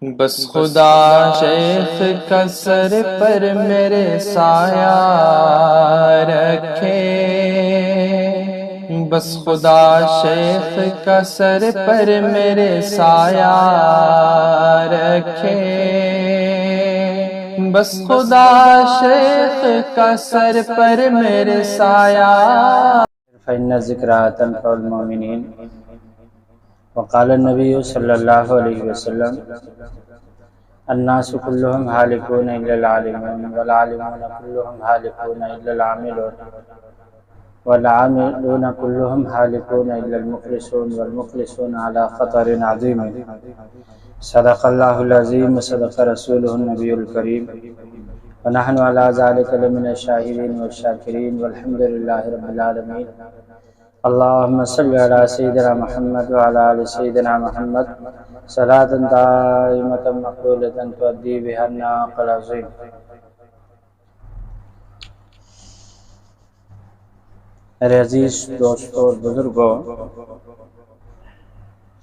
بس خدا شیخ کا سر پر میرے سایہ رکھے، بس خدا شیخ کا سر پر میرے سایہ رکھے، بس خدا شیخ کا سر پر میرے سایہ۔ فإن الذکرى تنفع المؤمنین، وقال النبی صلی اللہ علیہ وسلم الناس كلهم هالكون إلا العالمون، والعالمون كلهم هالكون إلا العاملون، والعاملون كلهم هالكون إلا المخلصون، والمخلصون على خطر عظيم۔ صدق الله العظيم وصدق رسوله النبي الكريم، ونحن على ذلك لمن الشاهدين والشاكرين، والحمد لله رب العالمين۔ اللهم صل على سيدنا محمد وعلى آل سيدنا محمد صلاة دائمة مقبولة تؤدي بها الناق العظيم۔ میرے عزیز دوستوں اور بزرگوں،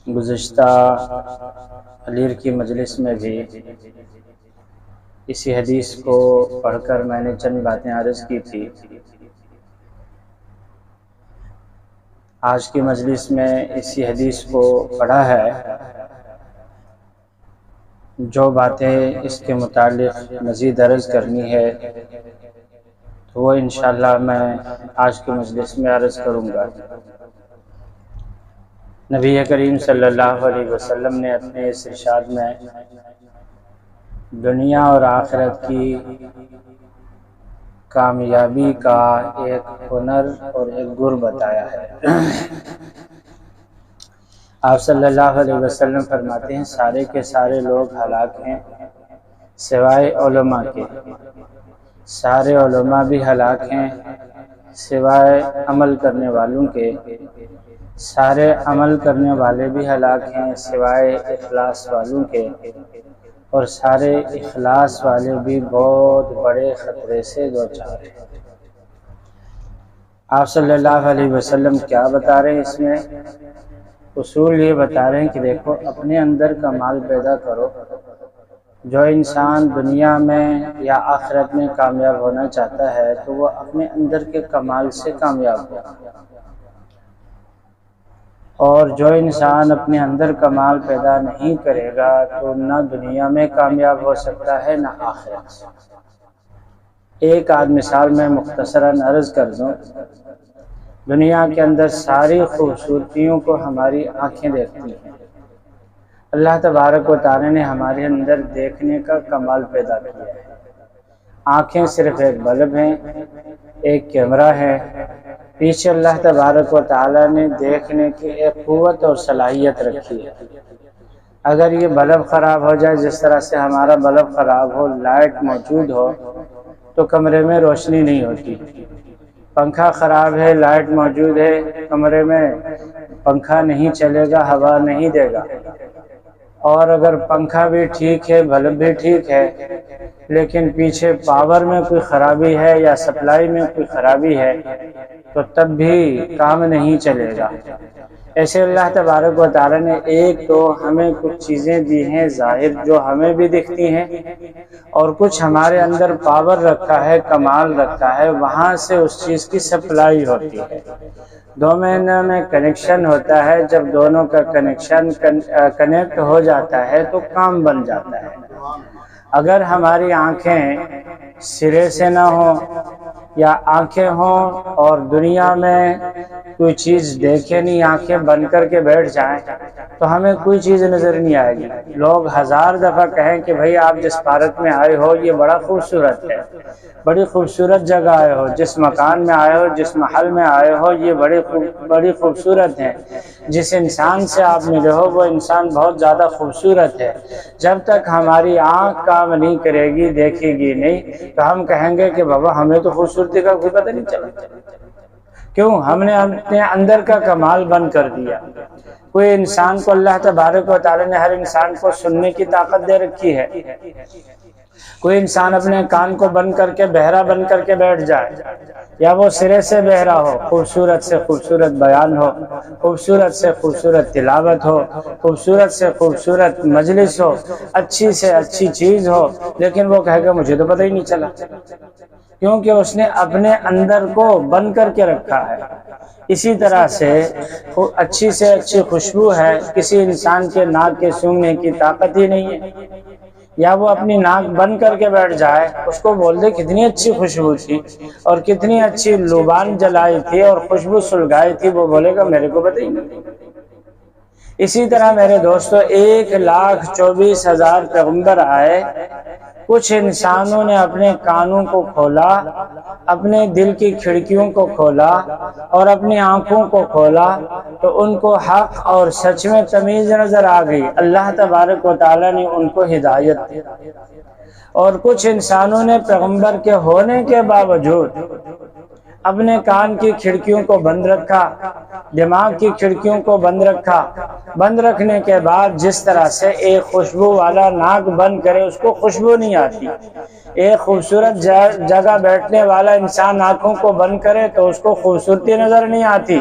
گزشتہ علیر کی مجلس میں بھی اسی حدیث کو پڑھ کر میں نے چند باتیں عرض کی تھی۔ آج کی مجلس میں اسی حدیث کو پڑھا ہے، جو باتیں اس کے متعلق مزید عرض کرنی ہے تو وہ انشاءاللہ میں آج کی مجلس میں عرض کروں گا۔ نبی کریم صلی اللہ علیہ وسلم نے اپنے اس ارشاد میں دنیا اور آخرت کی کامیابی کا ایک ہنر اور ایک گر بتایا ہے۔ آپ صلی اللہ علیہ وسلم فرماتے ہیں سارے کے سارے لوگ ہلاک ہیں سوائے علماء کے، سارے علماء بھی ہلاک ہیں سوائے عمل کرنے والوں کے، سارے عمل کرنے والے بھی ہلاک ہیں سوائے اخلاص والوں کے، اور سارے اخلاص والے بھی بہت بڑے خطرے سے دوچار ہیں۔ آپ صلی اللہ علیہ وسلم کیا بتا رہے ہیں؟ اس میں اصول یہ بتا رہے ہیں کہ دیکھو، اپنے اندر کمال پیدا کرو۔ جو انسان دنیا میں یا آخرت میں کامیاب ہونا چاہتا ہے تو وہ اپنے اندر کے کمال سے کامیاب ہو، اور جو انسان اپنے اندر کمال پیدا نہیں کرے گا تو نہ دنیا میں کامیاب ہو سکتا ہے نہ آخرت سے۔ ایک آدھ مثال میں مختصراً عرض کر دوں۔ دنیا کے اندر ساری خوبصورتیوں کو ہماری آنکھیں دیکھتی ہیں۔ اللہ تبارک و تعالی نے ہمارے اندر دیکھنے کا کمال پیدا کیا ہے۔ آنکھیں صرف ایک بلب ہیں، ایک کیمرہ ہے، پیچھے اللہ تبارک و تعالی نے دیکھنے کی ایک قوت اور صلاحیت رکھی ہے۔ اگر یہ بلب خراب ہو جائے، جس طرح سے ہمارا بلب خراب ہو، لائٹ موجود ہو تو کمرے میں روشنی نہیں ہوتی۔ پنکھا خراب ہے، لائٹ موجود ہے، کمرے میں پنکھا نہیں چلے گا، ہوا نہیں دے گا۔ اور اگر پنکھا بھی ٹھیک ہے، بلب بھی ٹھیک ہے، لیکن پیچھے پاور میں کوئی خرابی ہے یا سپلائی میں کوئی خرابی ہے تو تب بھی کام نہیں چلے گا۔ ایسے اللہ تبارک و تعالی نے ایک تو ہمیں کچھ چیزیں دی ہیں ظاہر جو ہمیں بھی دکھتی ہیں، اور کچھ ہمارے اندر پاور رکھا ہے، کمال رکھا ہے، وہاں سے اس چیز کی سپلائی ہوتی ہے۔ دونوں میں کنیکشن ہوتا ہے، جب دونوں کا کنیکشن کنیکٹ ہو جاتا ہے تو کام بن جاتا ہے۔ اگر ہماری آنکھیں سرے سے نہ ہوں یا آنکھیں ہوں اور دنیا میں کوئی چیز دیکھے نہیں، آنکھیں بند کر کے بیٹھ جائیں تو ہمیں کوئی چیز نظر نہیں آئے گی۔ لوگ ہزار دفعہ کہیں کہ بھئی آپ جس پارک میں آئے ہو یہ بڑا خوبصورت ہے، بڑی خوبصورت جگہ آئے ہو، جس مکان میں آئے ہو، جس محل میں آئے ہو یہ بڑی خوبصورت ہے، جس انسان سے آپ ملے ہو وہ انسان بہت زیادہ خوبصورت ہے۔ جب تک ہماری آنکھ کام نہیں کرے گی، دیکھے گی نہیں، تو ہم کہیں گے کہ بابا ہمیں تو خوبصورتی کا کوئی پتہ نہیں چلا۔ کیوں؟ ہم نے اپنے اندر کا کمال بند کر دیا۔ کوئی انسان کو اللہ تبارک و تعالی نے ہر انسان کو سننے کی طاقت دے رکھی ہے۔ کوئی انسان اپنے کان کو بند کر کے بہرا بن کر کے بیٹھ جائے یا وہ سرے سے بہرا ہو، خوبصورت سے خوبصورت بیان ہو، خوبصورت سے خوبصورت تلاوت ہو، خوبصورت سے خوبصورت مجلس ہو، اچھی سے اچھی چیز ہو، لیکن وہ کہے گا مجھے تو پتہ ہی نہیں چلا، کیونکہ اس نے اپنے اندر کو بند کر کے رکھا ہے۔ اسی طرح سے اچھی سے اچھی خوشبو ہے، کسی انسان کے ناک کے سونگھنے کی طاقت ہی نہیں ہے، یا وہ اپنی ناک بند کر کے بیٹھ جائے، اس کو بول دے کتنی اچھی خوشبو تھی اور کتنی اچھی لوبان جلائی تھی اور خوشبو سلگائی تھی، وہ بولے گا میرے کو پتہ ہی نہیں۔ اسی طرح میرے دوستو 1,24,000 پیغمبر آئے، کچھ انسانوں نے اپنے کانوں کو کھولا، اپنے دل کی کھڑکیوں کو کھولا اور اپنی آنکھوں کو کھولا، تو ان کو حق اور سچ میں تمیز نظر آ گئی، اللہ تبارک و تعالیٰ نے ان کو ہدایت دی۔ اور کچھ انسانوں نے پیغمبر کے ہونے کے باوجود اپنے کان کی کھڑکیوں کو بند رکھا، دماغ کی کھڑکیوں کو بند رکھا، بند رکھنے کے بعد جس طرح سے ایک خوشبو والا ناک بند کرے اس کو خوشبو نہیں آتی، ایک خوبصورت جگہ بیٹھنے والا انسان آنکھوں کو بند کرے تو اس کو خوبصورتی نظر نہیں آتی،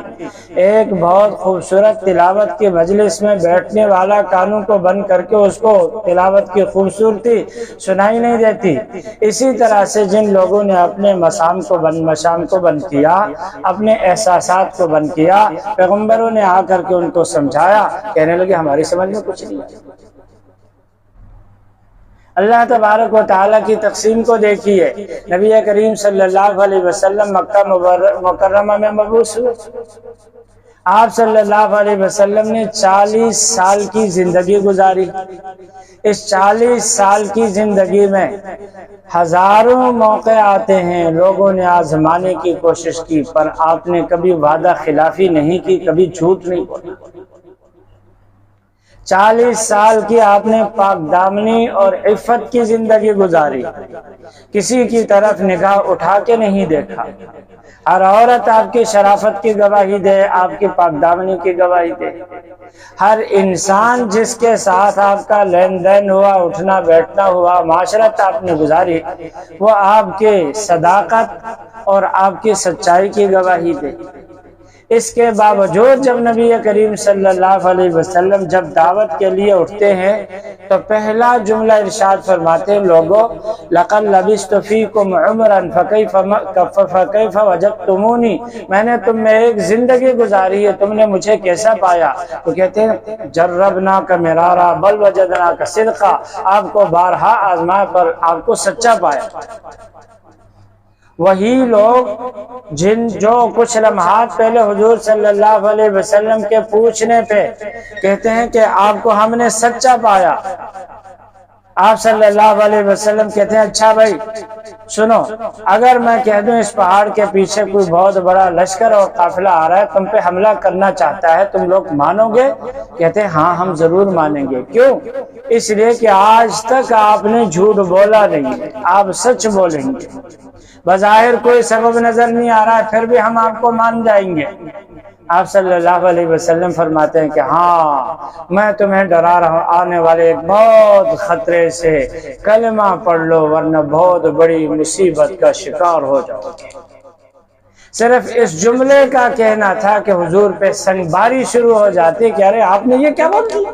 ایک بہت خوبصورت تلاوت کی مجلس میں بیٹھنے والا کانوں کو بند کر کے اس کو تلاوت کی خوبصورتی سنائی نہیں دیتی۔ اسی طرح سے جن لوگوں نے اپنے مشام کو بند کیا، اپنے احساسات کو بند کیا، پیغمبروں نے آ کر کے ان کو سمجھایا، کہنے لگے ہماری سمجھ میں کچھ نہیں ہے۔ اللہ تبارک و تعالیٰ کی تقسیم کو دیکھیے، نبی کریم صلی اللہ علیہ وسلم مکہ مکرمہ میں مبعوث ہوئے، آپ صلی اللہ علیہ وسلم نے 40 سال کی زندگی گزاری، اس 40 سال کی زندگی میں ہزاروں موقع آتے ہیں، لوگوں نے آزمانے کی کوشش کی، پر آپ نے کبھی وعدہ خلافی نہیں کی، کبھی جھوٹ نہیں بولا۔ 40 سال کی آپ نے پاک دامنی اور عفت کی زندگی گزاری، کسی کی طرف نگاہ اٹھا کے نہیں دیکھا، ہر عورت آپ کی شرافت کی گواہی دے، آپ کی پاک دامنی کی گواہی دے، ہر انسان جس کے ساتھ آپ کا لین دین ہوا، اٹھنا بیٹھنا ہوا، معاشرت آپ نے گزاری، وہ آپ کے صداقت اور آپ کی سچائی کی گواہی دے۔ اس کے باوجود جب نبی کریم صلی اللہ علیہ وسلم جب دعوت کے لیے اٹھتے ہیں تو پہلا جملہ ارشاد فرماتے ہیں، لوگو لقد لبثت فیکم عمرا فکیف وجدتمونی، میں نے تم میں ایک زندگی گزاری ہے، تم نے مجھے کیسا پایا؟ تو کہتے ہیں جربناک مرارا بل وجدناک صدقا، آپ کو بارہا آزمائے پر آپ کو سچا پایا۔ وہی لوگ جو کچھ لمحات پہلے حضور صلی اللہ علیہ وسلم کے پوچھنے پہ کہتے ہیں کہ آپ کو ہم نے سچا پایا، آپ صلی اللہ علیہ وسلم کہتے ہیں اچھا بھائی سنو، اگر میں کہہ دوں اس پہاڑ کے پیچھے کوئی بہت بڑا لشکر اور قافلہ آ رہا ہے، تم پہ حملہ کرنا چاہتا ہے، تم لوگ مانو گے؟ کہتے ہیں ہاں ہم ضرور مانیں گے۔ کیوں؟ اس لیے کہ آج تک آپ نے جھوٹ بولا نہیں، آپ سچ بولیں گے، بظاہر کوئی سبب نظر نہیں آ رہا ہے پھر بھی ہم آپ کو مان جائیں گے۔ آپ صلی اللہ علیہ وسلم فرماتے ہیں کہ ہاں میں تمہیں ڈرا رہا ہوں آنے والے ایک بہت خطرے سے، کلمہ پڑھ لو ورنہ بہت بڑی مصیبت کا شکار ہو جاؤ گے۔ صرف اس جملے کا کہنا تھا کہ حضور پہ سنگ باری شروع ہو جاتی کہ ارے آپ نے یہ کیا بول دیا۔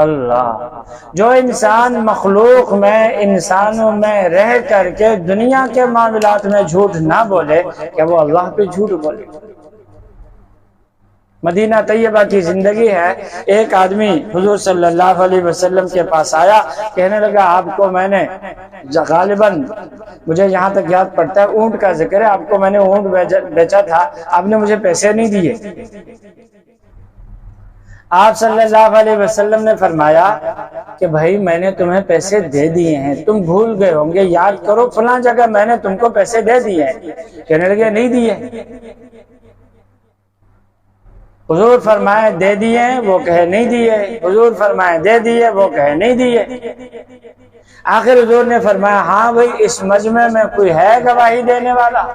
اللہ، جو انسان مخلوق میں، انسانوں میں رہ کر کے دنیا کے معاملات میں جھوٹ نہ بولے، کیا وہ اللہ پہ جھوٹ بولے؟ مدینہ طیبہ کی زندگی ہے، ایک آدمی حضور صلی اللہ علیہ وسلم کے پاس آیا، کہنے لگا آپ کو میں نے غالباً مجھے یہاں تک یاد پڑتا ہے اونٹ کا ذکر ہے، آپ کو میں نے اونٹ بیچا تھا، آپ نے مجھے پیسے نہیں دیے۔ آپ صلی اللہ علیہ وسلم نے فرمایا کہ بھائی میں نے تمہیں پیسے دے دیے ہیں، تم بھول گئے ہوں گے، یاد کرو فلاں جگہ میں نے تم کو پیسے دے دیے ہیں۔ کہنے لگے نہیں دیے۔ حضور فرمائے دے دیے، وہ کہے نہیں دیے، حضور فرمائے دے دیے، وہ کہے نہیں دیے۔ آخر حضور نے فرمایا ہاں بھائی اس مجمع میں کوئی ہے گواہی دینے والا؟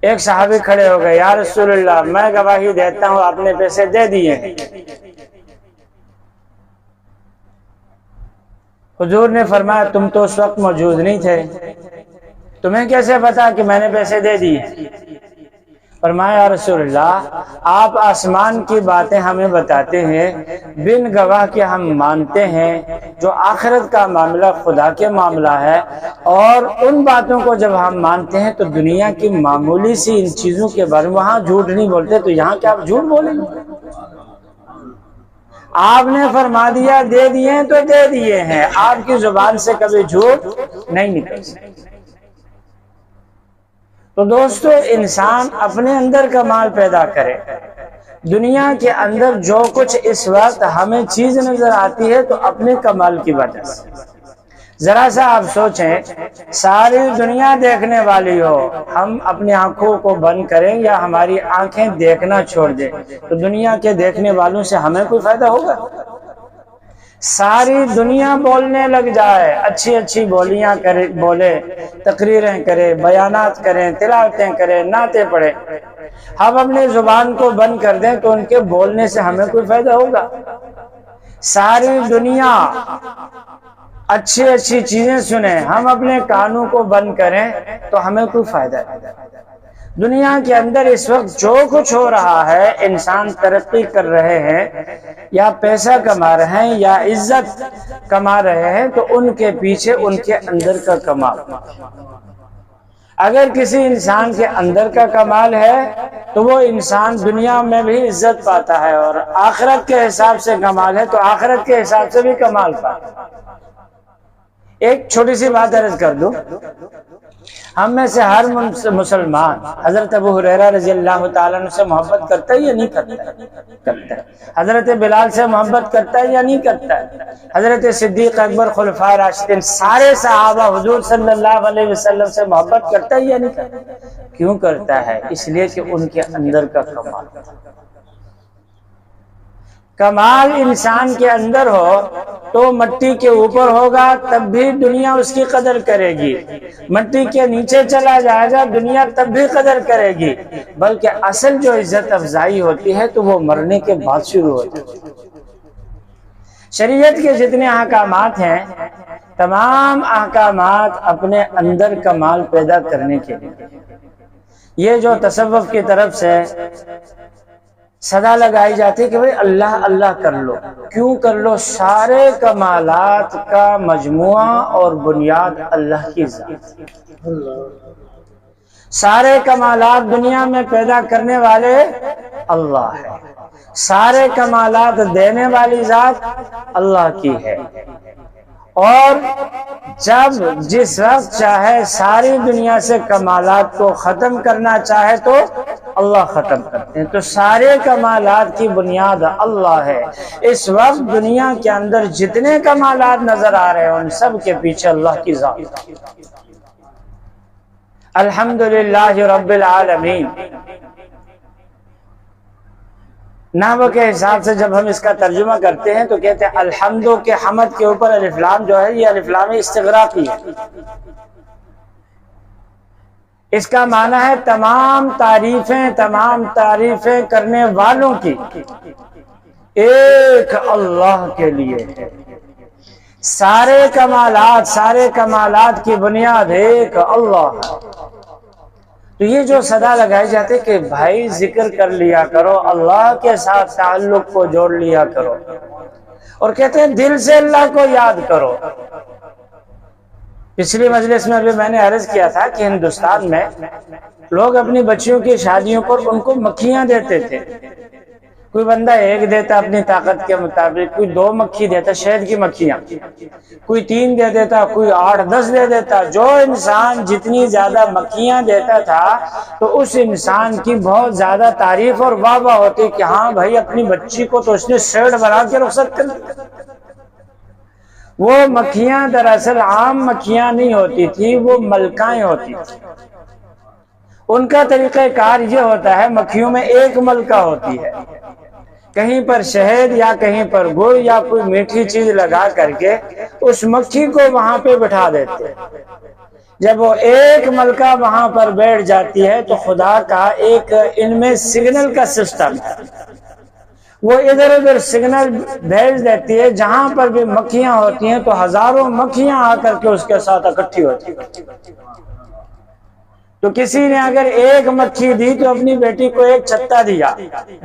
ایک صحابی کھڑے ہو گئے، یا رسول اللہ میں گواہی دیتا ہوں آپ نے پیسے دے دیے۔ حضور نے فرمایا تم تو اس وقت موجود نہیں تھے، تمہیں کیسے پتا کہ میں نے پیسے دے دیے؟ فرمایا یا رسول اللہ آپ آسمان کی باتیں ہمیں بتاتے ہیں، بن گواہ کے ہم مانتے ہیں، جو آخرت کا معاملہ خدا کے معاملہ ہے، اور ان باتوں کو جب ہم مانتے ہیں تو دنیا کی معمولی سی ان چیزوں کے بارے میں وہاں جھوٹ نہیں بولتے، تو یہاں کیا آپ جھوٹ بولیں گے؟ آپ نے فرما دیا دے دیے ہیں تو دے دیے ہیں، آپ کی زبان سے کبھی جھوٹ نہیں نکل سکتا۔ تو دوستو انسان اپنے اندر کمال پیدا کرے۔ دنیا کے اندر جو کچھ اس وقت ہمیں چیز نظر آتی ہے تو اپنے کمال کی وجہ سے۔ ذرا سا آپ سوچیں، ساری دنیا دیکھنے والی ہو، ہم اپنی آنکھوں کو بند کریں یا ہماری آنکھیں دیکھنا چھوڑ دیں تو دنیا کے دیکھنے والوں سے ہمیں کوئی فائدہ ہوگا؟ ساری دنیا بولنے لگ جائے، اچھی اچھی بولیاں کرے، بولے، تقریریں کرے، بیانات کریں، تلاوتیں کریں، نعتیں پڑھیں، ہم اپنے زبان کو بند کر دیں تو ان کے بولنے سے ہمیں کوئی فائدہ ہوگا؟ ساری دنیا اچھی اچھی چیزیں سنیں، ہم اپنے کانوں کو بند کریں تو ہمیں کوئی فائدہ نہیں۔ دنیا کے اندر اس وقت جو کچھ ہو رہا ہے، انسان ترقی کر رہے ہیں یا پیسہ کما رہے ہیں یا عزت کما رہے ہیں تو ان کے پیچھے ان کے اندر کا کمال۔ اگر کسی انسان کے اندر کا کمال ہے تو وہ انسان دنیا میں بھی عزت پاتا ہے، اور آخرت کے حساب سے کمال ہے تو آخرت کے حساب سے بھی کمال پاتا ہے۔ ایک چھوٹی سی بات عرض کر دوں، ہم میں سے ہر مسلمان حضرت ابو ہریرہ رضی اللہ تعالیٰ عنہ سے محبت کرتا ہے یا نہیں کرتا ہے؟ حضرت بلال سے محبت کرتا ہے یا نہیں کرتا ہے؟ حضرت صدیق اکبر، خلفائے راشدین، سارے صحابہ حضور صلی اللہ علیہ وسلم سے محبت کرتا ہے یا نہیں کرتا؟ کیوں کرتا ہے؟ اس لیے کہ ان کے اندر کا کمال۔ کمال انسان کے اندر ہو تو مٹی کے اوپر ہوگا تب بھی دنیا اس کی قدر کرے گی، مٹی کے نیچے چلا جائے گا دنیا تب بھی قدر کرے گی، بلکہ اصل جو عزت افزائی ہوتی ہے تو وہ مرنے کے بعد شروع ہوتی ہے۔ شریعت کے جتنے احکامات ہیں، تمام احکامات اپنے اندر کمال پیدا کرنے کے لیے۔ یہ جو تصوف کی طرف سے صدا لگائی جاتی ہے کہ بھئی اللہ اللہ کر لو، کیوں کر لو؟ سارے کمالات کا مجموعہ اور بنیاد اللہ کی ذات۔ سارے کمالات دنیا میں پیدا کرنے والے اللہ ہے، سارے کمالات دینے والی ذات اللہ کی ہے، اور جب جس وقت چاہے ساری دنیا سے کمالات کو ختم کرنا چاہے تو اللہ ختم کرتے ہیں۔ تو سارے کمالات کی بنیاد اللہ ہے۔ اس وقت دنیا کے اندر جتنے کمالات نظر آ رہے ہیں ان سب کے پیچھے اللہ کی ذات۔ الحمدللہ رب العالمین نحو کے حساب سے جب ہم اس کا ترجمہ کرتے ہیں تو کہتے ہیں الحمدو کے حمد کے اوپر الف لام جو ہے یہ الف لام استغراقی ہے۔ اس کا معنی ہے تمام تعریفیں کرنے والوں کی ایک اللہ کے لیے ہے۔ سارے کمالات کی بنیاد ایک اللہ ہے۔ تو یہ جو صدا لگائی جاتی ہے کہ بھائی ذکر کر لیا کرو، اللہ کے ساتھ تعلق کو جوڑ لیا کرو، اور کہتے ہیں دل سے اللہ کو یاد کرو۔ پچھلی مجلس میں بھی میں نے عرض کیا تھا کہ ہندوستان میں لوگ اپنی بچیوں کی شادیوں پر ان کو مکھیاں دیتے تھے۔ کوئی بندہ ایک دیتا اپنی طاقت کے مطابق، کوئی 2 مکھی دیتا، شہد کی مکھیاں، کوئی 3 دے دیتا، کوئی 8-10 دے دیتا۔ جو انسان جتنی زیادہ مکھیاں دیتا تھا تو اس انسان کی بہت زیادہ تعریف اور واہ واہ ہوتی کہ ہاں بھائی اپنی بچی کو تو اس نے سیٹ بنا کے رخصت کر دیا۔ وہ مکھیاں دراصل عام مکھیاں نہیں ہوتی تھی، وہ ملکائیں ہوتی تھی۔ ان کا طریقہ کار یہ ہوتا ہے، مکھیوں میں ایک ملکہ ہوتی ہے، کہیں پر شہد یا کہیں پر گڑ یا کوئی میٹھی چیز لگا کر کے اس مکھی کو وہاں پہ بٹھا دیتے۔ جب وہ ایک ملکہ وہاں پر بیٹھ جاتی ہے تو خدا کا ایک ان میں سگنل کا سسٹم ہے، وہ ادھر ادھر سگنل بھیج دیتی ہے، جہاں پر بھی مکھیاں ہوتی ہیں تو ہزاروں مکھیاں آ کر کے اس کے ساتھ اکٹھی ہوتی ہیں۔ تو کسی نے اگر ایک مکھی دی تو اپنی بیٹی کو ایک چھتا دیا،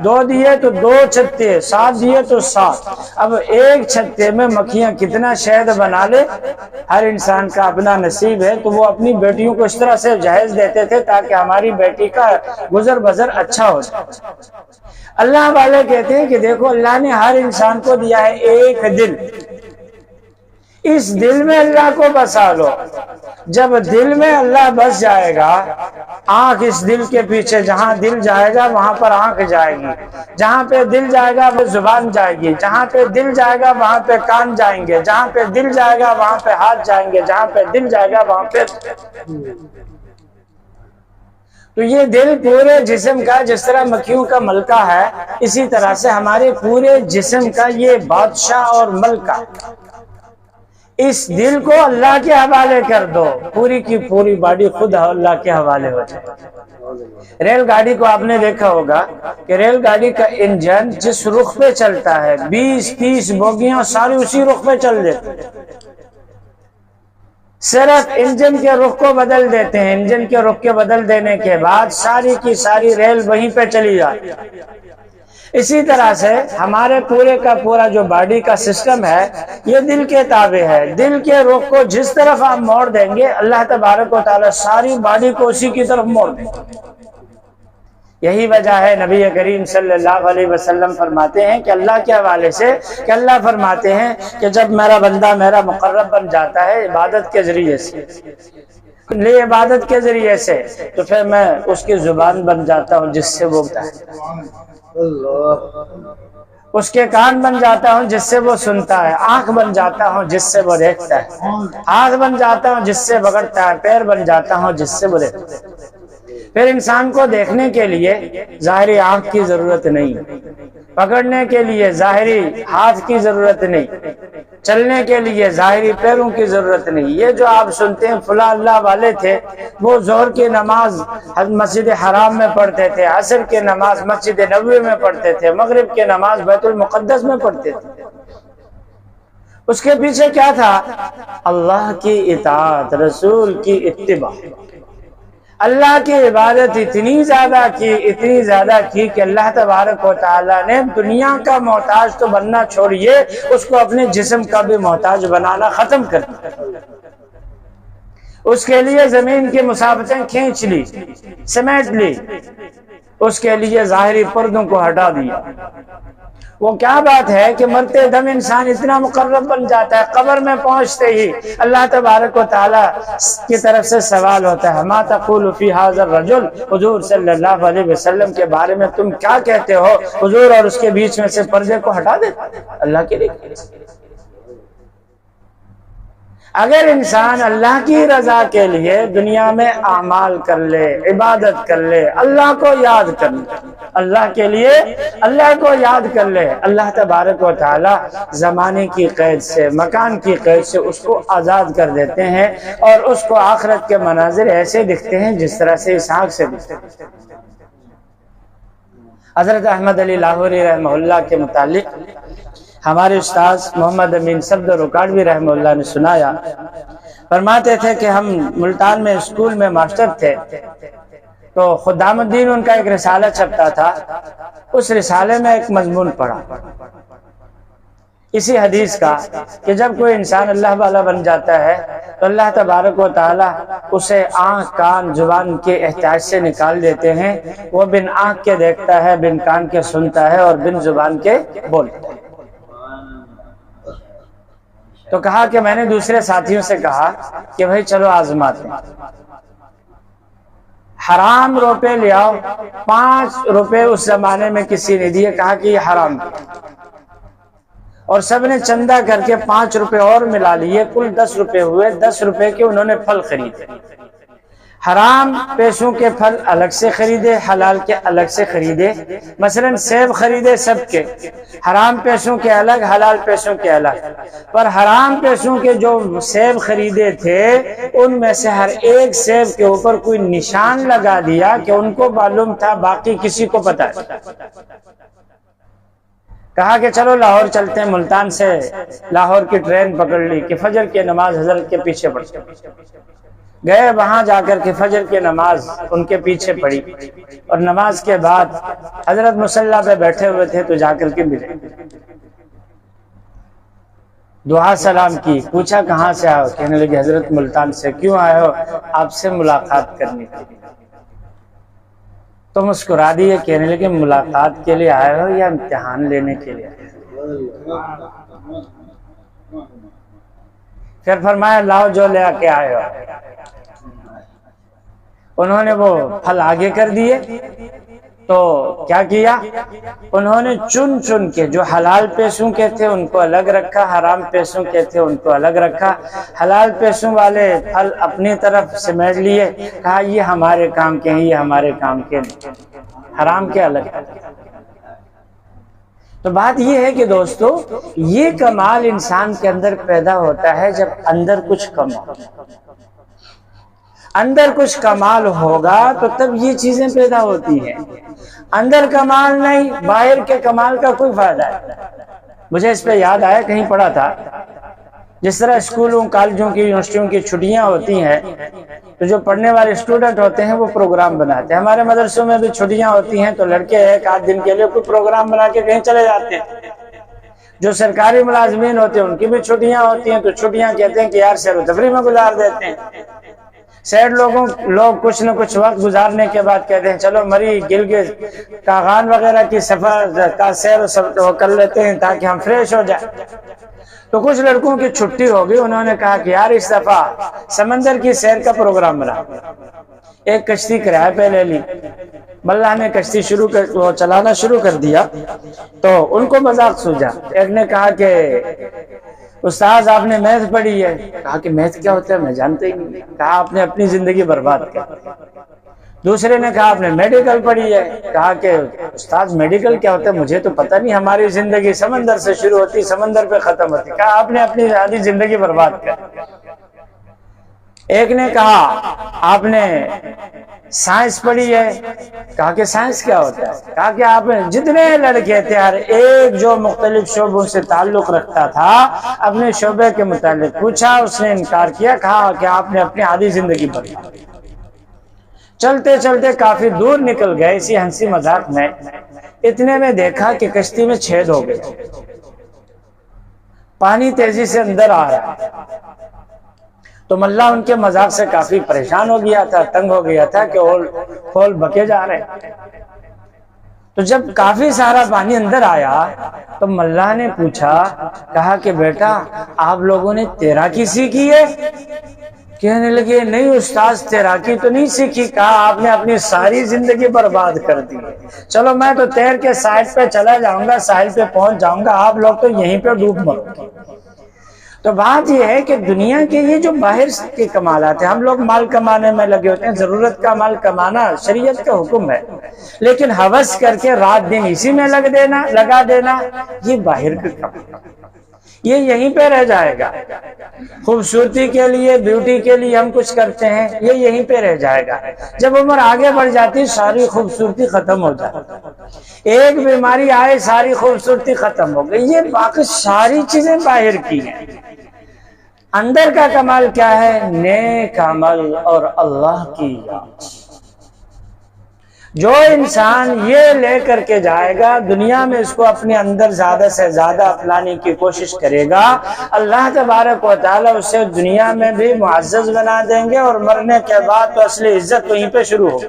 2 دیے تو 2 چھتے، 7 دیے تو 7۔ اب ایک چھتے میں مکھیاں کتنا شہد بنا لے، ہر انسان کا اپنا نصیب ہے۔ تو وہ اپنی بیٹیوں کو اس طرح سے جہیز دیتے تھے تاکہ ہماری بیٹی کا گزر بسر اچھا ہو جائے۔ اللہ والے کہتے ہیں کہ دیکھو اللہ نے ہر انسان کو دیا ہے ایک دل، اس دل میں اللہ کو بسا لو۔ جب دل میں اللہ بس جائے گا، آنکھ اس دل کے پیچھے، جہاں دل جائے گا وہاں پر آنکھ جائے گی، جہاں پہ دل جائے گا وہ زبان جائے گی، جہاں پہ دل جائے گا وہاں پہ کان جائیں گے، جہاں پہ دل جائے گا وہاں پہ ہاتھ جائیں گے، جہاں پہ دل جائے گا وہاں پہ۔ تو یہ دل پورے جسم کا، جس طرح مکھیوں کا ملکہ ہے، اسی طرح سے ہمارے پورے جسم کا یہ بادشاہ اور ملکہ۔ اس دل کو اللہ کے حوالے کر دو، پوری کی پوری باڈی خود اللہ کے حوالے ہو جائے۔ ریل گاڑی کو آپ نے دیکھا ہوگا کہ ریل گاڑی کا انجن جس رخ پہ چلتا ہے، 20-30 بوگیاں ساری اسی رخ پہ چل دیتے ہیں، صرف انجن کے رخ کو بدل دیتے ہیں، انجن کے رخ کے بدل دینے کے بعد ساری کی ساری ریل وہیں پہ چلی جاتی ہے۔ اسی طرح سے ہمارے پورے کا پورا جو باڈی کا سسٹم ہے یہ دل کے تابع ہے۔ دل کے رخ کو جس طرف آپ موڑ دیں گے، اللہ تبارک و تعالی ساری باڈی کو اسی کی طرف موڑ دیں گے۔ یہی وجہ ہے نبی کریم صلی اللہ علیہ وسلم فرماتے ہیں کہ اللہ کے حوالے سے، کہ اللہ فرماتے ہیں کہ جب میرا بندہ میرا مقرب بن جاتا ہے عبادت کے ذریعے سے، عبادت کے ذریعے سے، تو پھر میں اس کی زبان بن جاتا ہوں جس سے وہ بولتا ہے، اس کے کان بن جاتا ہوں جس سے وہ سنتا ہے، آنکھ بن جاتا ہوں جس سے وہ دیکھتا ہے، ہاتھ بن جاتا ہوں جس سے پکڑتا ہے، پیر بن جاتا ہوں جس سے وہ دیکھتا ہے۔ پھر انسان کو دیکھنے کے لیے ظاہری آنکھ کی ضرورت نہیں، پکڑنے کے لیے ظاہری ہاتھ کی ضرورت نہیں، چلنے کے لیے ظاہری پیروں کی ضرورت نہیں۔ یہ جو آپ سنتے ہیں فلاں اللہ والے تھے، وہ ظہر کی نماز مسجد حرام میں پڑھتے تھے، عصر کی نماز مسجد نبوی میں پڑھتے تھے، مغرب کی نماز بیت المقدس میں پڑھتے تھے۔ اس کے پیچھے کیا تھا؟ اللہ کی اطاعت، رسول کی اتباع۔ اللہ کی عبادت اتنی زیادہ کی کہ اللہ تبارک و تعالیٰ نے دنیا کا محتاج تو بننا چھوڑیے، اس کو اپنے جسم کا بھی محتاج بنانا ختم کر دیا۔ اس کے لیے زمین کی مسافتیں کھینچ لی، سمیٹ لی، اس کے لیے ظاہری پردوں کو ہٹا دیا۔ وہ کیا بات ہے کہ مرتے دم انسان اتنا مقرب بن جاتا ہے، قبر میں پہنچتے ہی اللہ تبارک و تعالیٰ کی طرف سے سوال ہوتا ہے، ما تقول فی ھذا الرجل، حضور صلی اللہ علیہ وسلم کے بارے میں تم کیا کہتے ہو؟ حضور اور اس کے بیچ میں سے پردے کو ہٹا دیتے اللہ کے لیے۔ اگر انسان اللہ کی رضا کے لیے دنیا میں اعمال کر لے، عبادت کر لے، اللہ کو یاد کر لے، اللہ کے لیے اللہ کو یاد کر لے، اللہ تبارک و تعالی زمانے کی قید سے، مکان کی قید سے اس کو آزاد کر دیتے ہیں، اور اس کو آخرت کے مناظر ایسے دکھتے ہیں جس طرح سے اسحاق سے دکھتے ہیں۔ حضرت احمد علی لاہوری رحمہ اللہ کے متعلق ہمارے استاد محمد امین صفدر رکاڑوی رحمہ اللہ نے سنایا، فرماتے تھے کہ ہم ملتان میں اسکول میں ماسٹر تھے، تو خدام الدین ان کا ایک رسالہ چھپتا تھا، اس رسالے میں ایک مضمون پڑھا اسی حدیث کا کہ جب کوئی انسان اللہ والا بن جاتا ہے تو اللہ تبارک و تعالی اسے آنکھ کان زبان کے احتیاج سے نکال دیتے ہیں، وہ بن آنکھ کے دیکھتا ہے، بن کان کے سنتا ہے، اور بن زبان کے بولتا ہے۔ تو کہا کہ میں نے دوسرے ساتھیوں سے کہا کہ بھائی چلو آزماتے ہیں، حرام روپے لے آؤ، 5 روپے اس زمانے میں کسی نے دیے، کہا کہ یہ حرام ہے، اور سب نے چندہ کر کے 5 روپے اور ملا لیے، کل 10 روپے ہوئے۔ 10 روپے کے انہوں نے پھل خریدے، حرام پیسوں کے پھل الگ سے خریدے، حلال کے الگ سے خریدے۔ مثلا سیب خریدے سب کے، حرام پیسوں کے الگ، حلال پیسوں کے الگ۔ پر حرام پیسوں کے جو سیب خریدے تھے ان میں سے ہر ایک سیب کے اوپر کوئی نشان لگا دیا کہ ان کو معلوم تھا، باقی کسی کو پتا ہے۔ کہا کہ چلو لاہور چلتے ہیں، ملتان سے لاہور کی ٹرین پکڑ لی کہ فجر کی نماز حضرت کے پیچھے پڑھتے۔ گئے وہاں جا کر کے فجر کی نماز ان کے پیچھے پڑھی، اور نماز کے بعد حضرت مصلی پہ بیٹھے ہوئے تھے تو جا کر کے ملے، دعا سلام کی، پوچھا کہاں سے آئے ہو؟ کہنے لگے حضرت ملتان سے۔ کیوں آئے ہو؟ آپ سے ملاقات کرنے کے لیے۔ تو مسکرا دیے، کہنے لگے ملاقات کے لیے آئے ہو یا امتحان لینے کے لیے؟ پھر فرمایا لاؤ جو لے کے آئے ہو۔ انہوں نے وہ پھل آگے کر دیے، تو کیا کیا؟ انہوں نے چن چن کے جو حلال پیسوں کے تھے ان کو الگ رکھا، حرام پیسوں کے تھے ان کو الگ رکھا۔ حلال پیسوں والے پھل اپنی طرف سمیٹ لیے، کہا یہ ہمارے کام کے ہیں، یہ ہمارے کام کے نہیں، حرام کے الگ۔ تو بات یہ ہے کہ دوستو، یہ کمال انسان کے اندر پیدا ہوتا ہے جب اندر کچھ کم ہو، اندر کچھ کمال ہوگا تو تب یہ چیزیں پیدا ہوتی ہیں۔ اندر کمال نہیں، باہر کے کمال کا کوئی فائدہ ہے۔ مجھے اس پہ یاد آیا، کہیں پڑھا تھا، جس طرح اسکولوں کالجوں کی یونیورسٹیوں کی چھٹیاں ہوتی ہیں تو جو پڑھنے والے اسٹوڈنٹ ہوتے ہیں وہ پروگرام بناتے ہیں۔ ہمارے مدرسوں میں بھی چھٹیاں ہوتی ہیں تو لڑکے ایک آدھ دن کے لیے کوئی پروگرام بنا کے کہیں چلے جاتے ہیں۔ جو سرکاری ملازمین ہوتے ہیں ان کی بھی چھٹیاں ہوتی ہیں تو چھٹیاں کہتے ہیں کہ یار سیر و تفریح میں گزار دیتے ہیں۔ سیٹ لوگ کچھ نہ کچھ وقت گزارنے کے بعد کہتے ہیں چلو مری گلگت کاغان وغیرہ کی سفر کا سیر و کر لیتے ہیں تاکہ ہم فریش ہو جائیں۔ تو کچھ لڑکوں کی چھٹی ہو گئی، انہوں نے کہا کہ یار اس دفعہ سمندر کی سیر کا پروگرام بنا۔ ایک کشتی کرایہ پہ لے لی، ملا نے کشتی چلانا شروع کر دیا تو ان کو مذاق سوجا۔ ایک نے کہا کہ استاذ آپ نے میتھ پڑھی ہے؟ کہا کہ میتھ کیا ہوتا ہے میں جانتا ہی نہیں۔ کہا آپ نے اپنی زندگی برباد کر۔ دوسرے نے کہا آپ نے میڈیکل پڑھی ہے؟ کہا کہ استاذ میڈیکل کیا ہوتا ہے مجھے تو پتہ نہیں، ہماری زندگی سمندر سے شروع ہوتی سمندر پہ ختم ہوتی۔ کہا آپ نے اپنی آدھی زندگی برباد کر۔ ایک نے کہا آپ نے سائنس پڑھی ہے؟ کہا کہ سائنس کیا ہوتا ہے؟ کہا کہ آپ جتنے لڑکے تھے ہر ایک جو مختلف شعبوں سے تعلق رکھتا تھا اپنے شعبے کے متعلق پوچھا، اس نے انکار کیا، کہا کہ آپ نے اپنی آدھی زندگی برباد۔ چلتے چلتے کافی دور نکل گئے اسی ہنسی مذاق میں، اتنے میں دیکھا کہ کشتی میں چھید ہو گئے، پانی تیزی سے اندر آ رہا ہے۔ تو ملا ان کے مذاق سے کافی پریشان ہو گیا تھا، تنگ ہو گیا تھا کہ کھول بکے جا رہے ہیں۔ تو جب کافی سارا پانی اندر آیا تو ملا نے پوچھا، کہا کہ بیٹا آپ لوگوں نے تیراکی سیکھی ہے؟ کہنے لگے نہیں استاذ تیراکی تو نہیں سیکھی۔ کہا آپ نے اپنی ساری زندگی برباد کر دی، چلو میں تو تیر کے سائڈ پہ چلا جاؤں گا، ساحل پہ پہنچ جاؤں گا، آپ لوگ تو یہیں پہ ڈوب مرو گے۔ تو بات یہ ہے کہ دنیا کے یہ جو باہر کے کمالات ہیں، ہم لوگ مال کمانے میں لگے ہوتے ہیں، ضرورت کا مال کمانا شریعت کا حکم ہے، لیکن ہوس کر کے رات دن اسی میں لگا دینا یہ باہر کا کمال، یہ یہیں پہ رہ جائے گا۔ خوبصورتی کے لیے بیوٹی کے لیے ہم کچھ کرتے ہیں، یہ یہیں پہ رہ جائے گا۔ جب عمر آگے بڑھ جاتی ساری خوبصورتی ختم ہو جاتی، ایک بیماری آئے ساری خوبصورتی ختم ہو گئی۔ یہ باقی ساری چیزیں باہر کی ہیں، اندر کا کمال کیا ہے؟ نیک عمل اور اللہ کی یاد۔ جو انسان یہ لے کر کے جائے گا دنیا میں، اس کو اپنے اندر زیادہ سے زیادہ اپنانے کی کوشش کرے گا، اللہ تبارک و تعالی اسے دنیا میں بھی معزز بنا دیں گے، اور مرنے کے بعد تو اصلی عزت وہیں پہ شروع ہوگی۔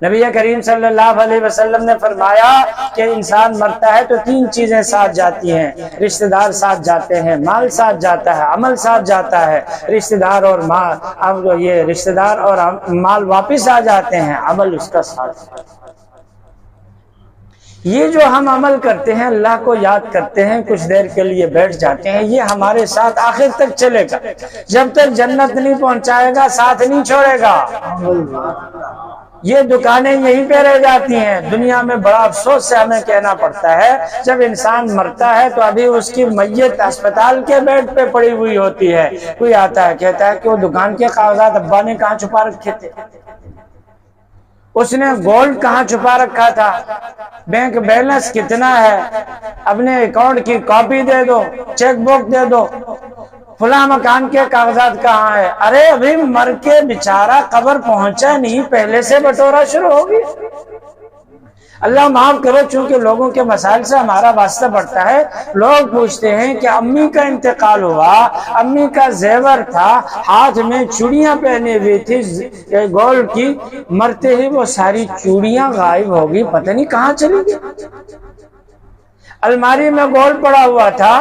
نبی کریم صلی اللہ علیہ وسلم نے فرمایا کہ انسان مرتا ہے تو تین چیزیں ساتھ جاتی ہیں، رشتہ دار ساتھ جاتے ہیں، مال ساتھ جاتا ہے، عمل ساتھ جاتا ہے۔ رشتہ دار اور مال، اب یہ رشتہ دار اور مال واپس آ جاتے ہیں، عمل اس کا ساتھ۔ یہ جو ہم عمل کرتے ہیں، اللہ کو یاد کرتے ہیں، کچھ دیر کے لیے بیٹھ جاتے ہیں، یہ ہمارے ساتھ آخر تک چلے گا، جب تک جنت نہیں پہنچائے گا ساتھ نہیں چھوڑے گا۔ یہ دکانیں یہیں پہ رہ جاتی ہیں۔ دنیا میں بڑا افسوس سے ہمیں کہنا پڑتا ہے جب انسان مرتا ہے تو ابھی اس کی میت اسپتال کے بیڈ پہ پڑی ہوئی ہوتی ہے، کوئی آتا ہے کہتا ہے کہ وہ دکان کے کاغذات ابا نے کہاں چھپا رکھے تھے، اس نے گولڈ کہاں چھپا رکھا تھا، بینک بیلنس کتنا ہے، اپنے اکاؤنٹ کی کاپی دے دو، چیک بک دے دو، فلاں مکان کے کاغذات کہاں ہے؟ ارے ابھی مر کے بیچارہ قبر پہنچا نہیں، پہلے سے بٹورا شروع ہوگی۔ اللہ معاف کرو، چونکہ لوگوں کے مسائل سے ہمارا واسطہ پڑتا ہے۔ لوگ پوچھتے ہیں کہ امی کا انتقال ہوا، امی کا زیور تھا، ہاتھ میں چوڑیاں پہنے ہوئی تھی گولڈ کی، مرتے ہی وہ ساری چوڑیاں غائب ہوگی، پتہ نہیں کہاں چلی گئی۔ الماری میں گولڈ پڑا ہوا تھا،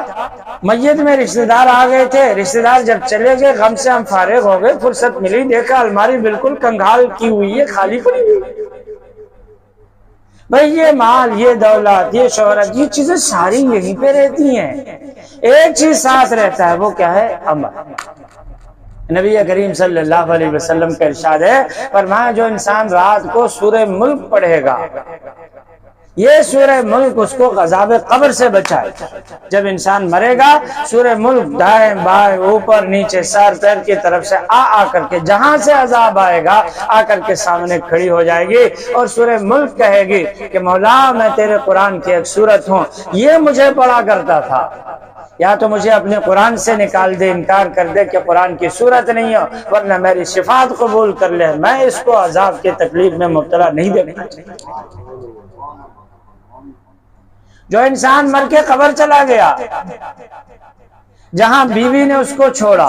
میت میں رشتہ دار آ گئے تھے، رشتہ دار جب چلے گئے غم سے ہم فارغ ہو گئے، فرصت ملی، دیکھا الماری بالکل کنگال کی ہوئی ہے، خالی پڑی ہوئی ہے۔ بھئی یہ مال، یہ دولت، یہ شہرت، یہ چیزیں ساری یہیں پہ رہتی ہیں، ایک چیز ساتھ رہتا ہے، وہ کیا ہے؟ عمل۔ نبی کریم صلی اللہ علیہ وسلم کا ارشاد ہے، فرمایا جو انسان رات کو سورہ ملک پڑھے گا، یہ سورہ ملک اس کو عذاب قبر سے بچائے۔ جب انسان مرے گا، سورہ ملک دائیں بائیں اوپر نیچے سر پیر کی طرف سے آ کر کے جہاں سے عذاب آئے گا آ کر کے سامنے کھڑی ہو جائے گی، اور سورہ ملک کہے گی کہ مولا میں تیرے قرآن کی ایک سورت ہوں، یہ مجھے پڑھا کرتا تھا، یا تو مجھے اپنے قرآن سے نکال دے، انکار کر دے کہ قرآن کی سورت نہیں ہو، ورنہ میری شفاعت قبول کر لے، میں اس کو عذاب کی تکلیف میں مبتلا نہیں دیکھنا چاہتا۔ جو انسان مر کے قبر چلا گیا، جہاں بیوی نے اس کو چھوڑا،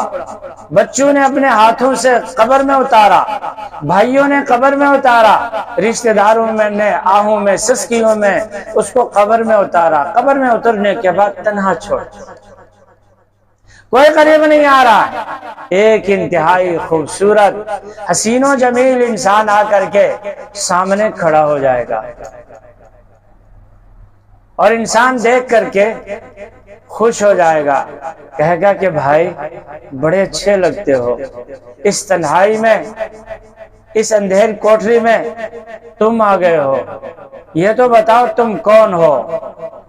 بچوں نے اپنے ہاتھوں سے قبر میں اتارا، بھائیوں نے قبر میں اتارا، رشتہ داروں میں نے آہوں میں سسکیوں میں اس کو قبر میں اتارا، قبر میں اترنے کے بعد تنہا چھوڑ، کوئی قریب نہیں آ رہا ہے، ایک انتہائی خوبصورت حسین و جمیل انسان آ کر کے سامنے کھڑا ہو جائے گا، اور انسان دیکھ کر کے خوش ہو جائے گا، کہے گا کہ بھائی بڑے اچھے لگتے ہو، اس تنہائی میں، اس اندھیر کوٹری میں تم آ گئے ہو، یہ تو بتاؤ تم کون ہو؟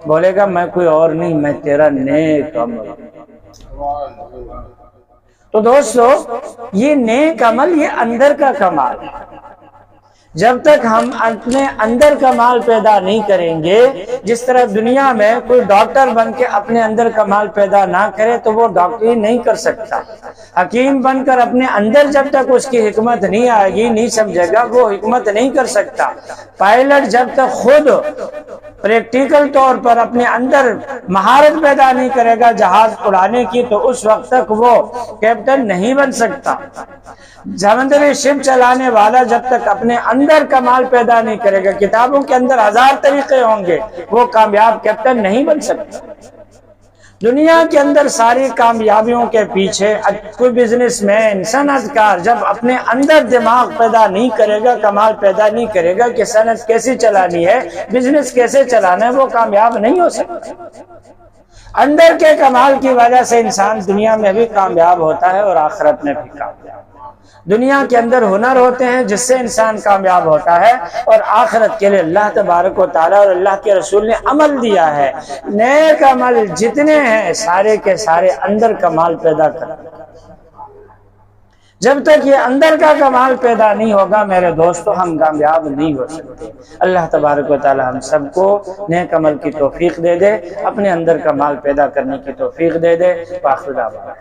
بولے گا میں کوئی اور نہیں، میں تیرا نیک عمل۔ تو دوستو یہ نیک عمل، یہ اندر کا کمال ہے۔ جب تک ہم اپنے اندر کمال پیدا نہیں کریں گے، جس طرح دنیا میں کوئی ڈاکٹر بن کے اپنے اندر کمال پیدا نہ کرے تو وہ ڈاکٹری نہیں کر سکتا، حکیم بن کر اپنے اندر جب تک اس کی حکمت نہیں آئے گی، نہیں سمجھے گا، وہ حکمت نہیں کر سکتا، پائلٹ جب تک خود پریکٹیکل طور پر اپنے اندر مہارت پیدا نہیں کرے گا جہاز اڑانے کی، تو اس وقت تک وہ کیپٹن نہیں بن سکتا، سمندری شپ چلانے والا جب تک اپنے اندر کمال پیدا نہیں کرے گا، کتابوں کے اندر 1000 طریقے ہوں گے، وہ کامیاب کیپٹن نہیں بن سکتا۔ دنیا کے اندر ساری کامیابیوں کے پیچھے کوئی بزنس مین، صنعت کار جب اپنے اندر دماغ پیدا نہیں کرے گا، کمال پیدا نہیں کرے گا کہ صنعت کیسی چلانی ہے، بزنس کیسے چلانا ہے، وہ کامیاب نہیں ہو سکتا۔ اندر کے کمال کی وجہ سے انسان دنیا میں بھی کامیاب ہوتا ہے اور آخرت میں بھی کامیاب۔ دنیا کے اندر ہنر ہوتے ہیں جس سے انسان کامیاب ہوتا ہے، اور آخرت کے لیے اللہ تبارک و تعالیٰ اور اللہ کے رسول نے عمل دیا ہے، نیک عمل جتنے ہیں سارے کے سارے اندر کمال پیدا کرتے ہیں۔ جب تک یہ اندر کا کمال پیدا نہیں ہوگا میرے دوستو، ہم کامیاب نہیں ہو سکتے۔ اللہ تبارک و تعالی ہم سب کو نیک عمل کی توفیق دے دے، اپنے اندر کمال پیدا کرنے کی توفیق دے دے۔ وآخر دعوانا